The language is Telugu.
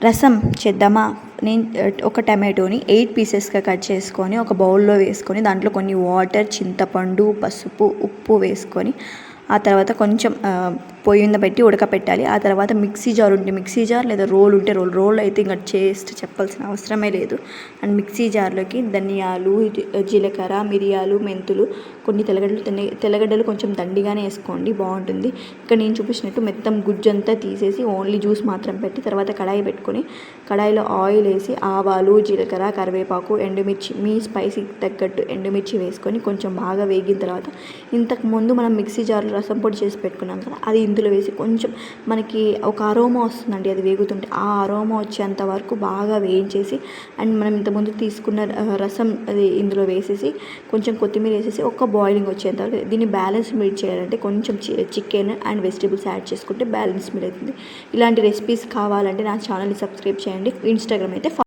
రసం చేద్దామా? నేను ఒక టమాటోని 8 పీసెస్‌గా కట్ చేసుకొని ఒక బౌల్‌లో వేసుకొని దాంట్లో కొన్ని వాటర్, చింతపండు, పసుపు, ఉప్పు వేసుకొని ఆ తర్వాత కొంచెం పొయ్యి మీద పెట్టి ఉడకపెట్టాలి. ఆ తర్వాత మిక్సీ జార్ ఉంటే మిక్సీ జార్ లేదా రోల్ ఉంటే రోల్ అయితే ఇంకా టేస్ట్ చెప్పాల్సిన అవసరమే లేదు. అండ్ మిక్సీ జార్లోకి ధనియాలు, జీలకర్ర, మిరియాలు, మెంతులు, కొన్ని తెల్లగడ్డలు కొంచెం దండిగానే వేసుకోండి, బాగుంటుంది. ఇక్కడ నేను చూపించినట్టు మొత్తం గుజ్జంతా తీసేసి ఓన్లీ జ్యూస్ మాత్రం పెట్టి తర్వాత కడాయి పెట్టుకొని కడాయిలో ఆయిల్ వేసి ఆవాలు, జీలకర్ర, కరివేపాకు, ఎండుమిర్చి, మీ స్పైసీకి తగ్గట్టు ఎండుమిర్చి వేసుకొని కొంచెం బాగా వేగిన తర్వాత ఇంతకుముందు మనం మిక్సీ జార్లో రసం పొడి చేసి పెట్టుకున్నాం కదా, అది ఇందులో వేసి కొంచెం మనకి ఒక అరోమా వస్తుందండి. అది వేగుతుంటే ఆ అరోమా వచ్చేంత వరకు బాగా వేయించేసి అండ్ మనం ఇంతకుముందు తీసుకున్న రసం అది ఇందులో వేసేసి కొంచెం కొత్తిమీర వేసేసి ఒక బాయిలింగ్ వచ్చేంత వరకు దీన్ని బ్యాలెన్స్ మీట్ చేయాలంటే కొంచెం చికెన్ అండ్ వెజిటేబుల్స్ యాడ్ చేసుకుంటే బ్యాలెన్స్ మీట్ అవుతుంది. ఇలాంటి రెసిపీస్ కావాలంటే నా ఛానల్ని సబ్స్క్రైబ్ చేయండి. ఇన్స్టాగ్రామ్ అయితే